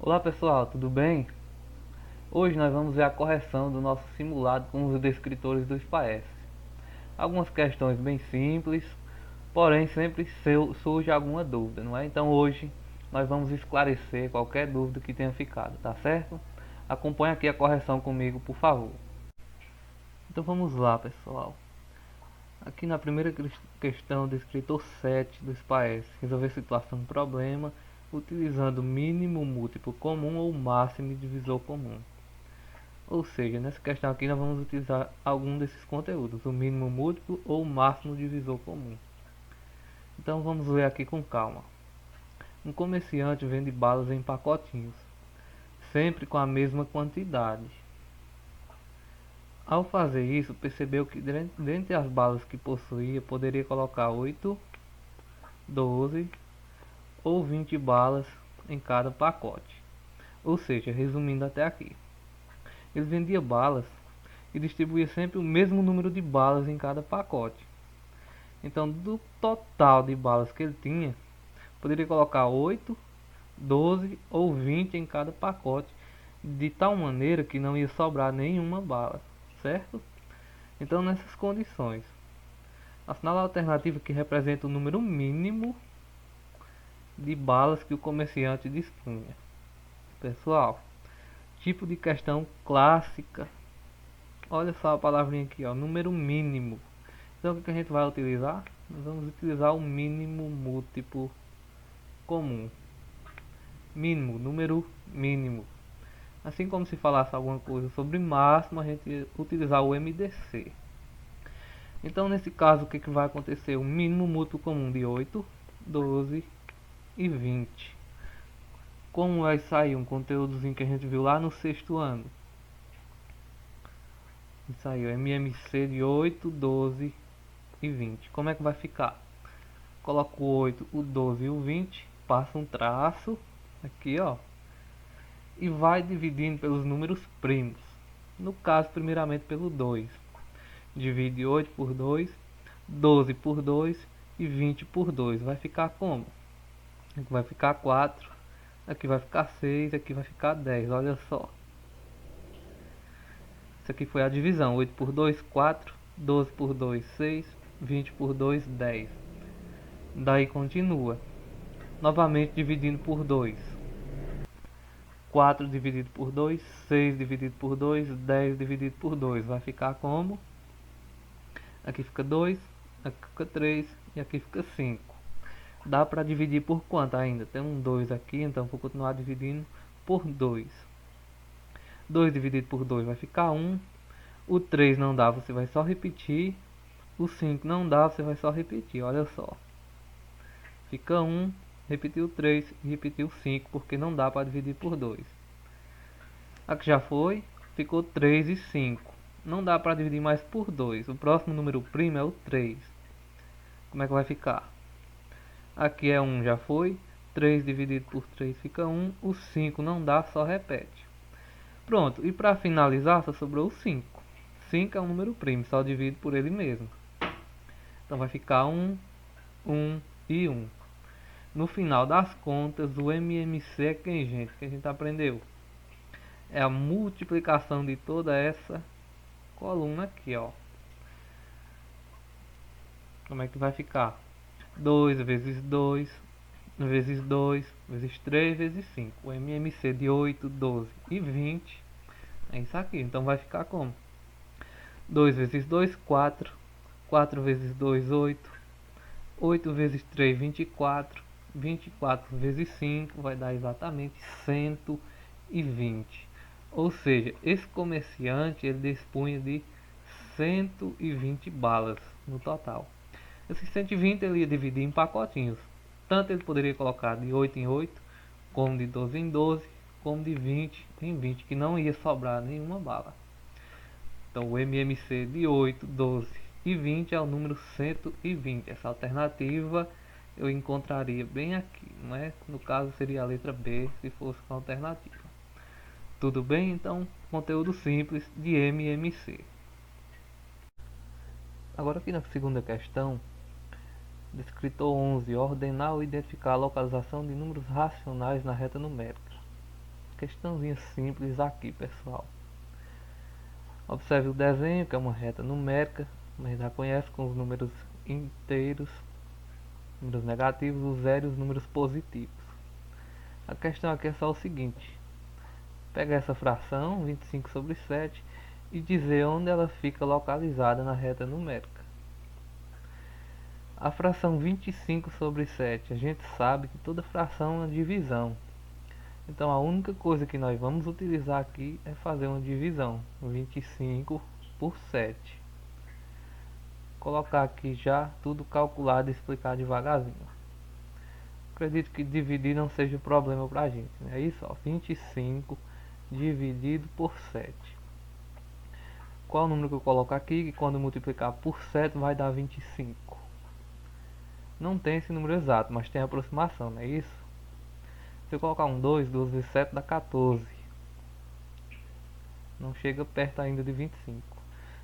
Olá pessoal, tudo bem? Hoje nós vamos ver a correção do nosso simulado com os descritores do SPAES. Algumas questões bem simples, porém sempre surge alguma dúvida, não é? Então hoje nós vamos esclarecer qualquer dúvida que tenha ficado, tá certo? Acompanhe aqui a correção comigo, por favor. Então vamos lá, pessoal. Aqui na primeira questão, descritor 7 do SPAES, resolver situação de problema utilizando mínimo múltiplo comum ou máximo divisor comum. Ou seja, nessa questão aqui nós vamos utilizar algum desses conteúdos, o mínimo múltiplo ou o máximo divisor comum. Então vamos ler aqui com calma. Um comerciante vende balas em pacotinhos, sempre com a mesma quantidade. Ao fazer isso, percebeu que dentre as balas que possuía, poderia colocar 8, 12 ou 20 balas em cada pacote. Ou seja, resumindo até aqui, ele vendia balas e distribuía sempre o mesmo número de balas em cada pacote. Então, do total de balas que ele tinha, poderia colocar 8, 12 ou 20 em cada pacote, de tal maneira que não ia sobrar nenhuma bala, certo? Então, nessas condições, assinale a alternativa que representa o número mínimo de balas que o comerciante dispunha. Pessoal, tipo de questão clássica. Olha só a palavrinha aqui, ó, número mínimo. Então o que a gente vai utilizar? Nós vamos utilizar o mínimo múltiplo comum. Mínimo, número mínimo. Assim como se falasse alguma coisa sobre máximo, a gente ia utilizar o MDC. Então nesse caso o que vai acontecer? O mínimo múltiplo comum de 8, 12 e 20. Como vai sair um conteúdozinho que a gente viu lá no sexto ano? Saiu MMC de 8, 12 e 20. Como é que vai ficar? Coloco o 8, o 12 e o 20, passa um traço aqui, ó, e vai dividindo pelos números primos. No caso, primeiramente pelo 2. Divide 8 por 2, 12 por 2 e 20 por 2. Vai ficar como? Aqui vai ficar 4, aqui vai ficar 6, aqui vai ficar 10. Olha só. Isso aqui foi a divisão. 8 por 2, 4, 12 por 2, 6, 20 por 2, 10. Daí continua. Novamente dividindo por 2. 4 dividido por 2, 6 dividido por 2, 10 dividido por 2. Vai ficar como? Aqui fica 2, aqui fica 3 e aqui fica 5. Dá para dividir por quanto ainda? Tem um 2 aqui, então vou continuar dividindo por 2. 2 dividido por 2 vai ficar 1. O 3 não dá, você vai só repetir. O 5 não dá, você vai só repetir. Olha só. Fica 1, repetiu 3 e repetiu 5, porque não dá para dividir por 2. Aqui já foi, ficou 3 e 5. Não dá para dividir mais por 2. O próximo número primo é o 3. Como é que vai ficar? Aqui é 1, já foi. 3 dividido por 3 fica 1. O 5 não dá, só repete. Pronto, e para finalizar só sobrou o 5. 5 é um número primo, só divide por ele mesmo. Então vai ficar 1, 1 e 1. No final das contas, o MMC é quem, gente? Que a gente aprendeu? É a multiplicação de toda essa coluna aqui, ó. Como é que vai ficar? 2 vezes 2 vezes 2 vezes 3 vezes 5. O MMC de 8, 12 e 20 é isso aqui. Então vai ficar como? 2 vezes 2, 4. 4 vezes 2, 8. 8 vezes 3, 24. 24 vezes 5 vai dar exatamente 120. Ou seja, esse comerciante ele dispunha de 120 balas no total. Esses 120 ele ia dividir em pacotinhos. Tanto ele poderia colocar de 8 em 8, como de 12 em 12, como de 20 em 20, que não ia sobrar nenhuma bala. Então o MMC de 8, 12 e 20 é o número 120. Essa alternativa eu encontraria bem aqui, não é? No caso seria a letra B, se fosse com a alternativa. Tudo bem? Então, conteúdo simples de MMC. Agora aqui na segunda questão, descritor 11, ordenar ou identificar a localização de números racionais na reta numérica. questãozinha simples aqui, pessoal. Observe o desenho, que é uma reta numérica, mas já conhece, com os números inteiros, números negativos, os zeros e os números positivos. A questão aqui é só o seguinte: pegar essa fração, 25 sobre 7, e dizer onde ela fica localizada na reta numérica. A fração 25 sobre 7, a gente sabe que toda fração é uma divisão. Então a única coisa que nós vamos utilizar aqui é fazer uma divisão, 25 por 7. Colocar aqui já tudo calculado e explicar devagarzinho. Acredito que dividir não seja problema pra gente, né? É isso, ó, 25 dividido por 7. Qual o número que eu coloco aqui, que quando multiplicar por 7 vai dar 25? Não tem esse número exato, mas tem aproximação, não é isso? Se eu colocar um 2, 2 vezes 7 dá 14. Não chega perto ainda de 25.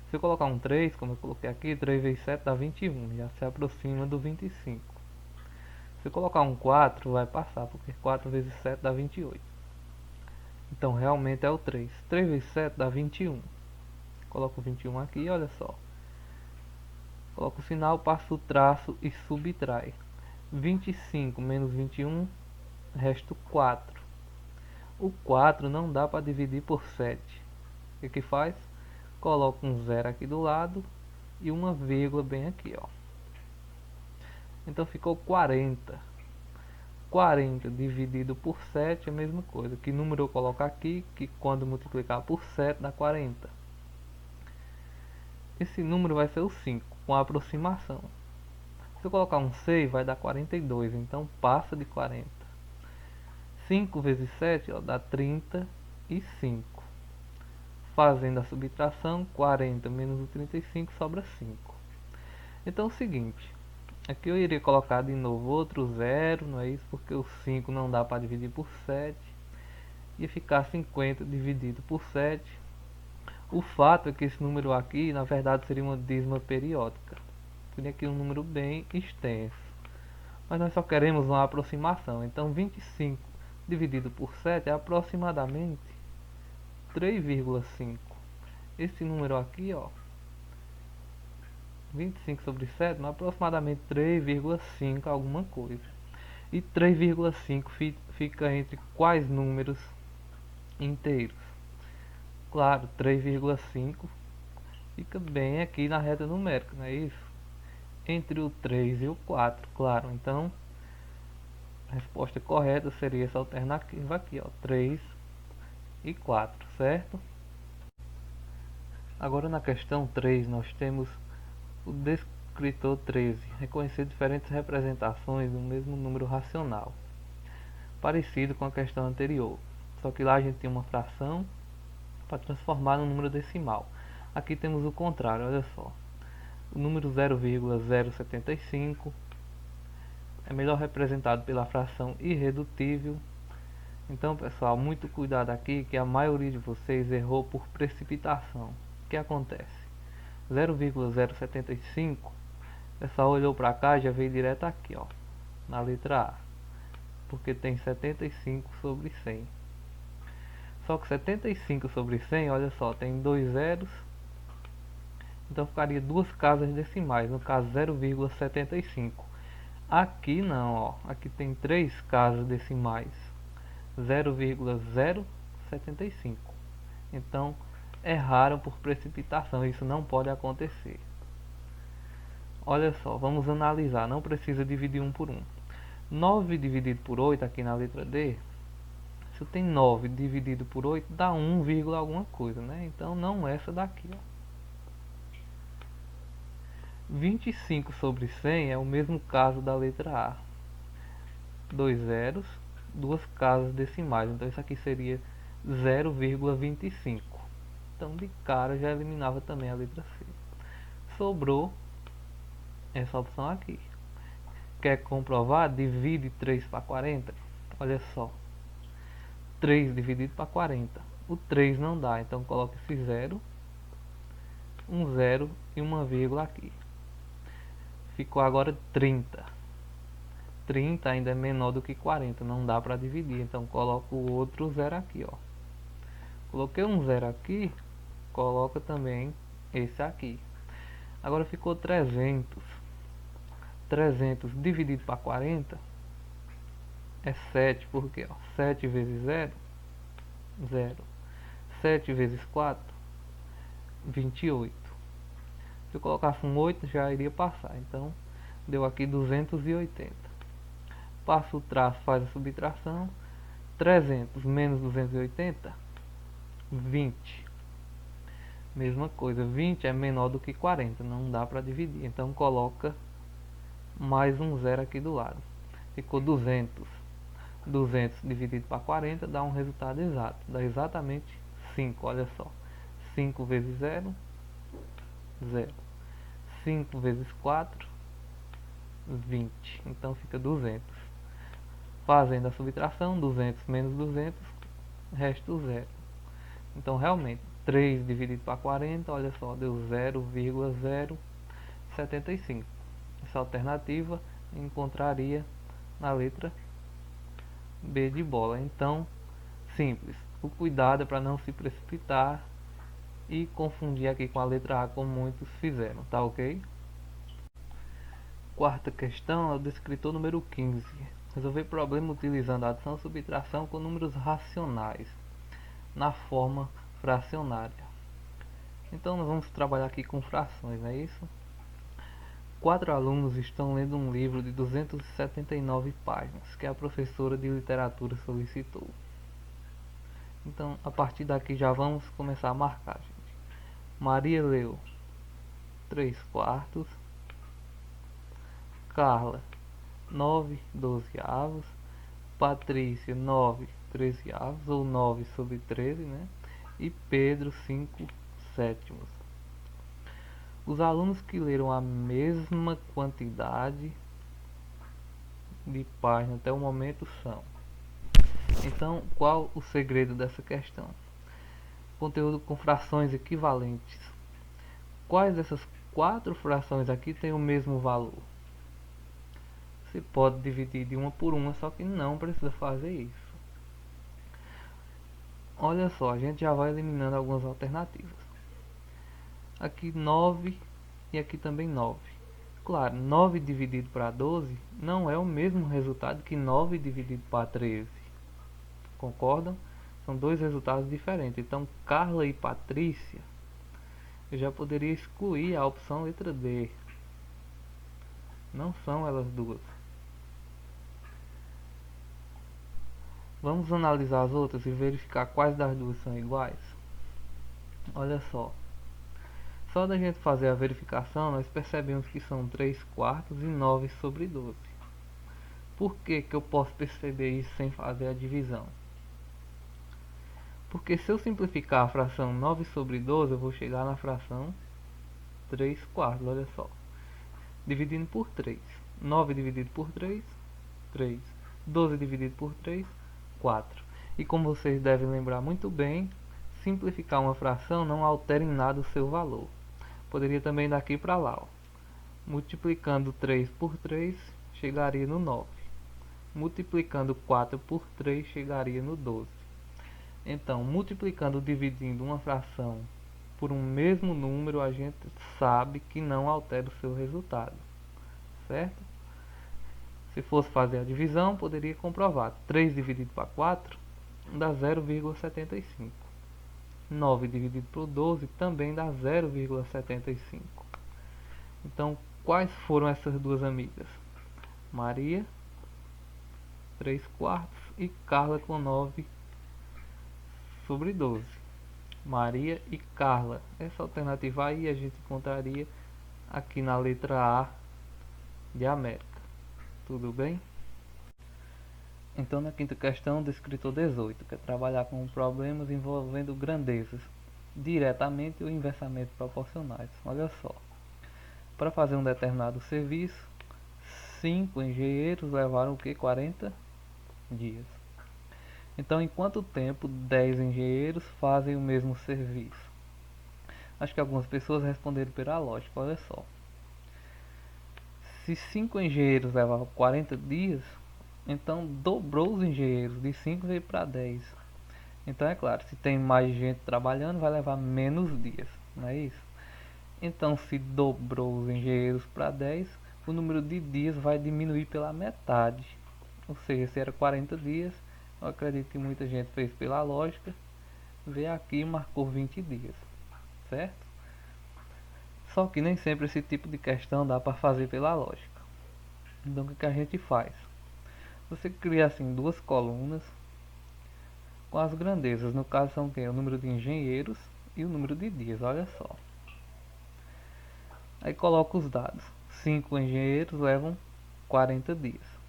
Se eu colocar um 3, como eu coloquei aqui, 3 vezes 7 dá 21. Já se aproxima do 25. Se eu colocar um 4, vai passar, porque 4 vezes 7 dá 28. Então realmente é o 3. 3 vezes 7 dá 21. Coloco o 21 aqui, olha só. Coloco o sinal, passo o traço e subtrai. 25 menos 21, resta 4. O 4 não dá para dividir por 7. O que faz? Coloco um 0 aqui do lado e uma vírgula bem aqui, ó. Então ficou 40. 40 dividido por 7 é a mesma coisa. Que número eu coloco aqui, que quando multiplicar por 7 dá 40. Esse número vai ser o 5, com a aproximação. Se eu colocar um 6, vai dar 42, então passa de 40. 5 vezes 7, ó, dá 35. Fazendo a subtração, 40 menos o 35 sobra 5. Então é o seguinte, aqui eu iria colocar de novo outro 0, não é isso? Porque o 5 não dá para dividir por 7. Ia ficar 50 dividido por 7. O fato é que esse número aqui, na verdade, seria uma dízima periódica. Seria aqui um número bem extenso. Mas nós só queremos uma aproximação. Então 25 dividido por 7 é aproximadamente 3,5. Esse número aqui, ó, 25 sobre 7, é aproximadamente 3,5 alguma coisa. E 3,5 fica entre quais números inteiros? Claro, 3,5 fica bem aqui na reta numérica, não é isso? Entre o 3 e o 4, claro. Então, a resposta correta seria essa alternativa aqui, ó, 3 e 4, certo? Agora na questão 3 nós temos o descritor 13, reconhecer diferentes representações do mesmo número racional, parecido com a questão anterior, só que lá a gente tem uma fração para transformar no número decimal. Aqui temos o contrário, olha só. O número 0,075 é melhor representado pela fração irredutível. Então, pessoal, muito cuidado aqui, que a maioria de vocês errou por precipitação. O que acontece? 0,075, o pessoal olhou para cá e já veio direto aqui, ó, na letra A, porque tem 75 sobre 100. Só que 75 sobre 100, olha só, tem dois zeros, então ficaria duas casas decimais, no caso 0,75. Aqui não, ó, aqui tem três casas decimais, 0,075. Então erraram por precipitação, isso não pode acontecer. Olha só, vamos analisar, não precisa dividir um por um. 9 dividido por 8 aqui na letra D, se eu tenho 9 dividido por 8 dá 1, alguma coisa, né? Então não essa daqui, ó. 25 sobre 100 é o mesmo caso da letra A. Dois zeros, duas casas decimais, então isso aqui seria 0,25. Então de cara já eliminava também a letra C. Sobrou essa opção aqui. Quer comprovar? Divide 3 para 40. Olha só. 3 dividido para 40. O 3 não dá, então coloca esse 0, um 0 e uma vírgula aqui. Ficou agora 30. 30 ainda é menor do que 40, não dá para dividir, então coloco o outro zero aqui, ó. Coloquei um zero aqui, coloca também esse aqui. Agora ficou 300. 300 dividido para 40 é 7, porque ó, 7 vezes 0, 0. 7 vezes 4, 28. Se eu colocasse um 8 já iria passar, então deu aqui 280. Passa o traço, faz a subtração. 300 menos 280, 20. Mesma coisa, 20 é menor do que 40, não dá para dividir, então coloca mais um zero aqui do lado. Ficou 200. 200 dividido para 40 dá um resultado exato, dá exatamente 5, olha só. 5 vezes 0, 0. 5 vezes 4, 20. Então fica 200. Fazendo a subtração, 200 menos 200, resta o 0. Então realmente, 3 dividido para 40, olha só, deu 0,075. Essa alternativa encontraria na letra B de bola. Então, simples. O cuidado é para não se precipitar e confundir aqui com a letra A, como muitos fizeram, tá ok? Quarta questão é o descritor número 15. Resolver problema utilizando adição e subtração com números racionais na forma fracionária. Então nós vamos trabalhar aqui com frações, não é isso? 4 alunos estão lendo um livro de 279 páginas que a professora de literatura solicitou. Então, a partir daqui já vamos começar a marcar, gente. Maria leu 3/4, Carla 9/12, Patrícia 9/13, ou 9/13, né? E Pedro 5/7. Os alunos que leram a mesma quantidade de páginas até o momento são. Então, qual o segredo dessa questão? Conteúdo com frações equivalentes. Quais dessas 4 frações aqui têm o mesmo valor? Você pode dividir de uma por uma, só que não precisa fazer isso. Olha só, a gente já vai eliminando algumas alternativas. Aqui 9 e aqui também 9. Claro, 9 dividido para 12 não é o mesmo resultado que 9 dividido para 13. Concordam? São dois resultados diferentes. Então, Carla e Patrícia, eu já poderia excluir a opção letra D. Não são elas duas. Vamos analisar as outras e verificar quais das duas são iguais. Olha só. Só da gente fazer a verificação, nós percebemos que são 3/4 e 9/12. Por que eu posso perceber isso sem fazer a divisão? Porque se eu simplificar a fração 9/12, eu vou chegar na fração 3/4, olha só. Dividindo por 3. 9 dividido por 3, 3. 12 dividido por 3, 4. E como vocês devem lembrar muito bem, simplificar uma fração não altera em nada o seu valor. Poderia também daqui para lá, ó. Multiplicando 3 por 3, chegaria no 9. Multiplicando 4 por 3, chegaria no 12. Então, multiplicando ou dividindo uma fração por um mesmo número, a gente sabe que não altera o seu resultado, certo? Se fosse fazer a divisão, poderia comprovar. 3 dividido para 4 dá 0,75. 9 dividido por 12 também dá 0,75. Então, quais foram essas duas amigas? Maria, 3/4, e Carla com 9/12. Maria e Carla. Essa alternativa aí a gente encontraria aqui na letra A de América. Tudo bem? Então, na quinta questão, descritor 18, que é trabalhar com problemas envolvendo grandezas diretamente ou inversamente proporcionais. Olha só. Para fazer um determinado serviço, 5 engenheiros levaram o que? 40 dias. Então, em quanto tempo 10 engenheiros fazem o mesmo serviço? Acho que algumas pessoas responderam pela lógica, olha só. Se 5 engenheiros levavam 40 dias, então dobrou os engenheiros, de 5 veio para 10. Então é claro, se tem mais gente trabalhando, vai levar menos dias, não é isso? Então, se dobrou os engenheiros para 10, o número de dias vai diminuir pela metade. Ou seja, se era 40 dias, eu acredito que muita gente fez pela lógica, veio aqui e marcou 20 dias, certo? Só que nem sempre esse tipo de questão dá para fazer pela lógica. Então, o que a gente faz? Você cria assim duas colunas com as grandezas. No caso são o número de engenheiros e o número de dias, olha só. Aí coloca os dados. 5 engenheiros levam 40 dias.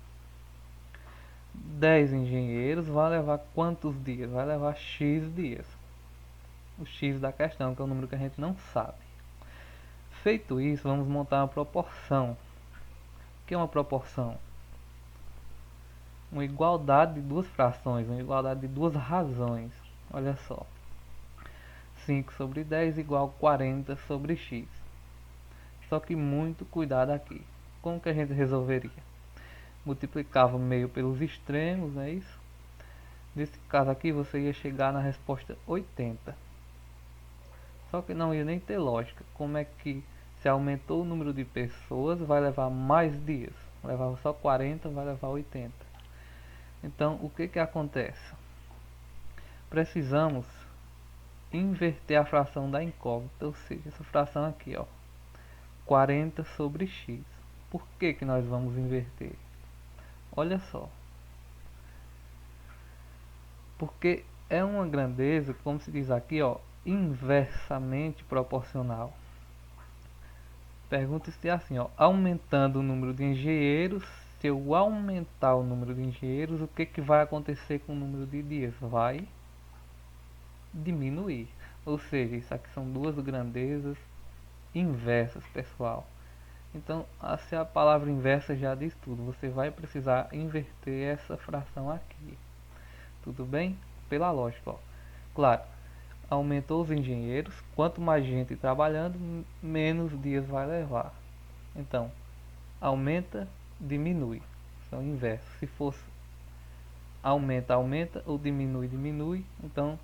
10 engenheiros vai levar quantos dias? Vai levar X dias. O X da questão, que é o número que a gente não sabe. Feito isso, vamos montar uma proporção. O que é uma proporção? Uma igualdade de duas frações, uma igualdade de duas razões. Olha só. 5 sobre 10 igual 40 sobre x. Só que muito cuidado aqui. Como que a gente resolveria? Multiplicava meio pelos extremos, não é isso? Nesse caso aqui você ia chegar na resposta 80. Só que não ia nem ter lógica. Como é que se aumentou o número de pessoas vai levar mais dias? Levava só 40, vai levar 80. Então o que acontece? Precisamos inverter a fração da incógnita, ou seja, essa fração aqui, ó, 40 sobre x. Por que nós vamos inverter? Olha só. Porque é uma grandeza, como se diz aqui, ó, inversamente proporcional. Pergunta-se assim, ó, aumentando o número de engenheiros, se eu aumentar o número de engenheiros, o que vai acontecer com o número de dias? Vai diminuir. Ou seja, isso aqui são duas grandezas inversas, pessoal. Então, se a palavra inversa já diz tudo, você vai precisar inverter essa fração aqui. Tudo bem? Pela lógica, ó. Claro, aumentou os engenheiros, quanto mais gente trabalhando, menos dias vai levar. Então, aumenta, diminui. São inversos. Se fosse aumenta, aumenta, ou diminui, diminui, então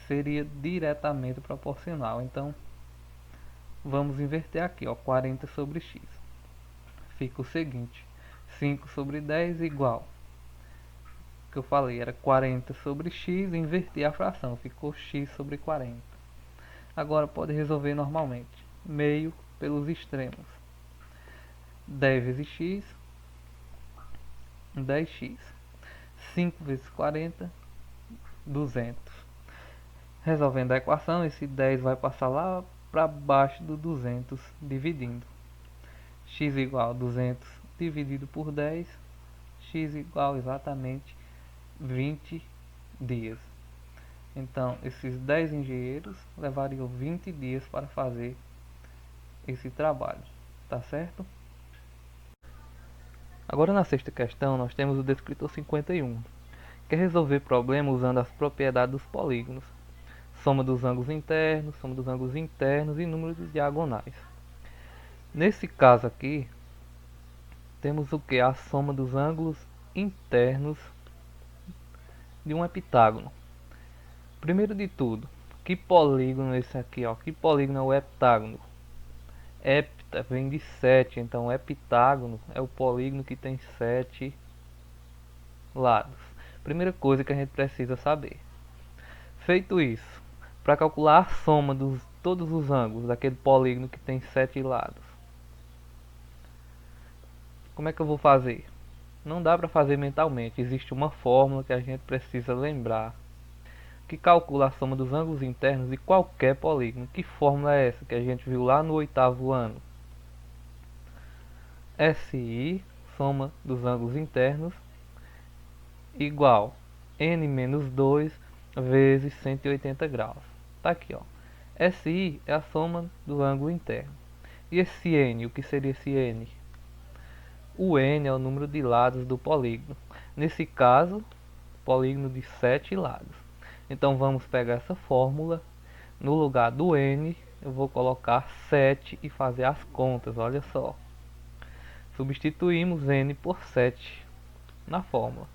seria diretamente proporcional. Então, vamos inverter aqui, ó, 40 sobre x. Fica o seguinte, 5 sobre 10 igual, que eu falei, era 40 sobre x, inverti a fração, ficou x sobre 40. Agora pode resolver normalmente, meio pelos extremos. 10 vezes x, 10x. 5 vezes 40, 200. Resolvendo a equação, esse 10 vai passar lá para baixo do 200, dividindo. X igual a 200 dividido por 10, x igual exatamente 20 dias. Então, esses 10 engenheiros levariam 20 dias para fazer esse trabalho, tá certo? Agora na sexta questão nós temos o descritor 51, que é resolver problema usando as propriedades dos polígonos, soma dos ângulos internos, soma dos ângulos internos e número de diagonais. Nesse caso aqui, temos o que? A soma dos ângulos internos de um heptágono. Primeiro de tudo, que polígono é esse aqui, ó? Que polígono é o heptágono? Hepta vem de 7, então heptágono é o polígono que tem 7 lados. Primeira coisa que a gente precisa saber. Feito isso, para calcular a soma de todos os ângulos daquele polígono que tem 7 lados, como é que eu vou fazer? Não dá para fazer mentalmente, existe uma fórmula que a gente precisa lembrar, que calcula a soma dos ângulos internos de qualquer polígono. Que fórmula é essa que a gente viu lá no 8º ano? SI, soma dos ângulos internos, igual n menos 2 vezes 180 graus. Tá aqui, ó. SI é a soma do ângulo interno. E esse n, o que seria esse n? O n é o número de lados do polígono. Nesse caso, polígono de 7 lados. Então vamos pegar essa fórmula. No lugar do n, eu vou colocar 7 e fazer as contas. Olha só. substituímos n por 7 na fórmula.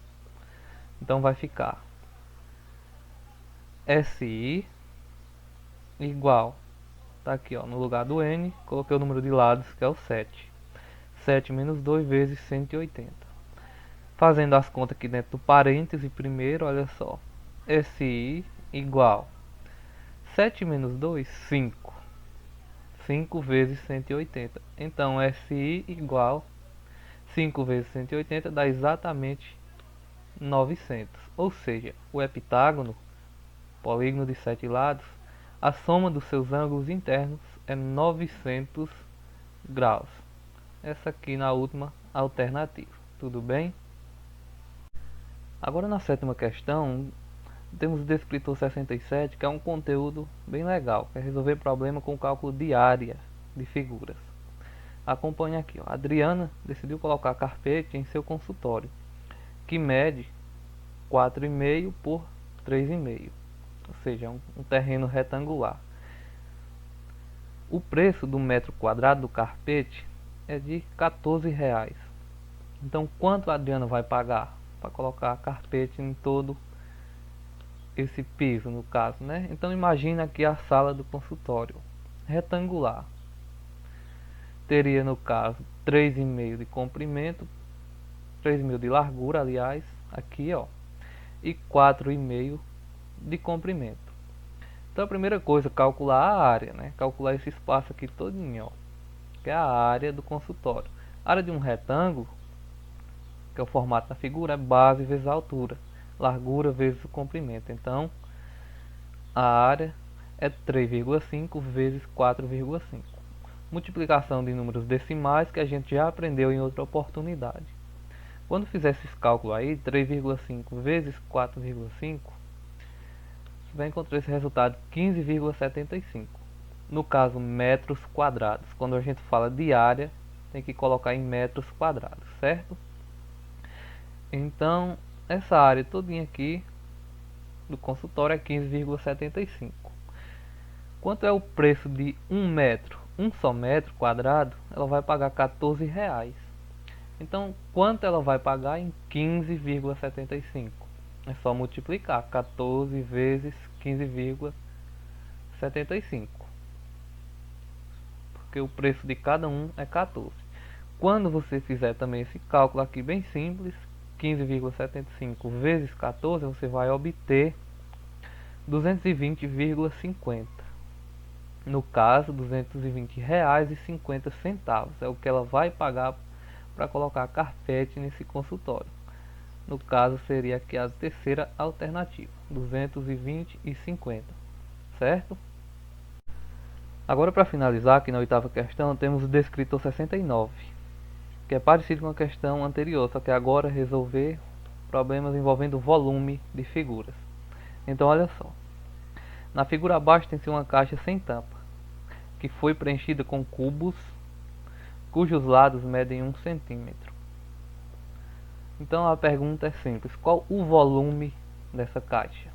Então vai ficar SI igual, tá aqui ó, no lugar do n, coloquei o número de lados que é o 7. 7 menos 2 vezes 180. Fazendo as contas aqui dentro do parêntese primeiro, olha só. SI igual 7 menos 2, 5. 5 vezes 180. Então SI igual 5 vezes 180 dá exatamente 900. Ou seja, o heptágono, polígono de 7 lados, a soma dos seus ângulos internos é 900 graus. Essa aqui na última alternativa. Tudo bem? Agora na sétima questão, temos o descritor 67, que é um conteúdo bem legal, que é resolver problema com cálculo de área de figuras. Acompanhe aqui, ó. A Adriana decidiu colocar carpete em seu consultório, que mede 4,5 por 3,5, ou seja, um terreno retangular. O preço do metro quadrado do carpete é de R$14. Então, quanto a Adriana vai pagar para colocar carpete em todo esse piso, no caso, né? Então, imagina aqui a sala do consultório retangular. Teria, no caso, 3,5 de comprimento, 3,5 de largura, aliás, aqui, ó, e 4,5 de comprimento. Então, a primeira coisa, calcular a área, né? Calcular esse espaço aqui todinho, ó, que é a área do consultório. A área de um retângulo, que é o formato da figura, é base vezes a altura, largura vezes o comprimento. Então, a área é 3,5 vezes 4,5. Multiplicação de números decimais que a gente já aprendeu em outra oportunidade. Quando fizer esses cálculos aí, 3,5 vezes 4,5, você vai encontrar esse resultado 15,75. No caso, metros quadrados. Quando a gente fala de área, tem que colocar em metros quadrados, certo? Então, essa área todinha aqui do consultório é 15,75. Quanto é o preço de um metro? Um só metro quadrado, ela vai pagar R$14. Então, quanto ela vai pagar em 15,75? É só multiplicar 14 vezes 15,75. Porque o preço de cada um é 14. Quando você fizer também esse cálculo aqui bem simples, 15,75 vezes 14, você vai obter 220,50. No caso, R$220,50 é o que ela vai pagar para colocar carpete nesse consultório. No caso, seria aqui a terceira alternativa, 220,50, certo? Agora, para finalizar, aqui na oitava questão, temos o descritor 69, que é parecido com a questão anterior, só que agora resolver problemas envolvendo volume de figuras. Então, olha só. Na figura abaixo tem-se uma caixa sem tampa, que foi preenchida com cubos cujos lados medem 1 centímetro. Então a pergunta é simples: qual o volume dessa caixa?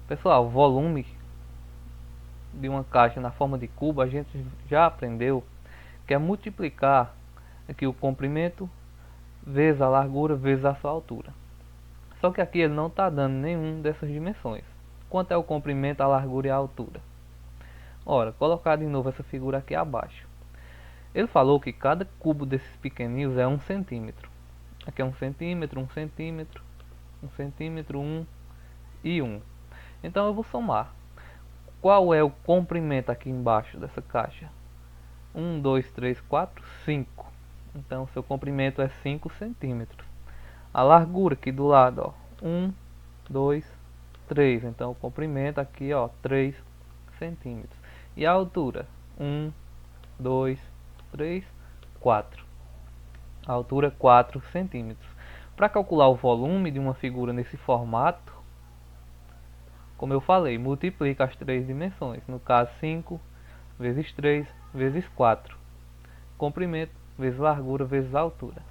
Pessoal, o volume de uma caixa na forma de cubo a gente já aprendeu que é multiplicar aqui o comprimento vezes a largura vezes a sua altura. Só que aqui ele não está dando nenhum dessas dimensões. Quanto é o comprimento, a largura e a altura? Ora, colocar de novo essa figura aqui abaixo. Ele falou que cada cubo desses pequeninos é 1 centímetro. Aqui é 1 centímetro, 1 centímetro, 1 centímetro, 1 e 1. Então eu vou somar. Qual é o comprimento aqui embaixo dessa caixa? 1, 2, 3, 4, 5. Então seu comprimento é 5 centímetros. A largura aqui do lado, ó, 1, 2, 3. Então o comprimento aqui, ó, 3 centímetros. E a altura? 1, 2, 3, 4. A altura é 4 centímetros. Para calcular o volume de uma figura nesse formato, como eu falei, multiplica as três dimensões. No caso, 5 vezes 3 vezes 4. Comprimento vezes largura vezes altura.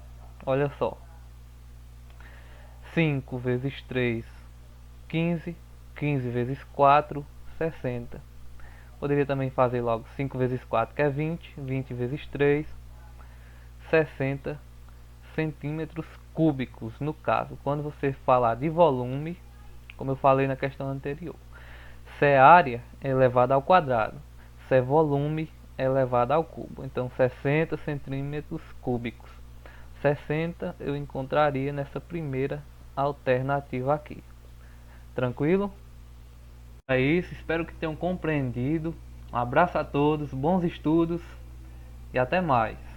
Olha só. 5 vezes 3, 15. 15 vezes 4, 60. Poderia também fazer logo 5 vezes 4, que é 20. 20 vezes 3, 60 centímetros cúbicos. No caso, quando você falar de volume, como eu falei na questão anterior, se é área elevada ao quadrado, se é volume elevado ao cubo. Então 60 centímetros cúbicos. 60 eu encontraria nessa primeira alternativa aqui. Tranquilo? É isso, espero que tenham compreendido. Um abraço a todos, bons estudos e até mais.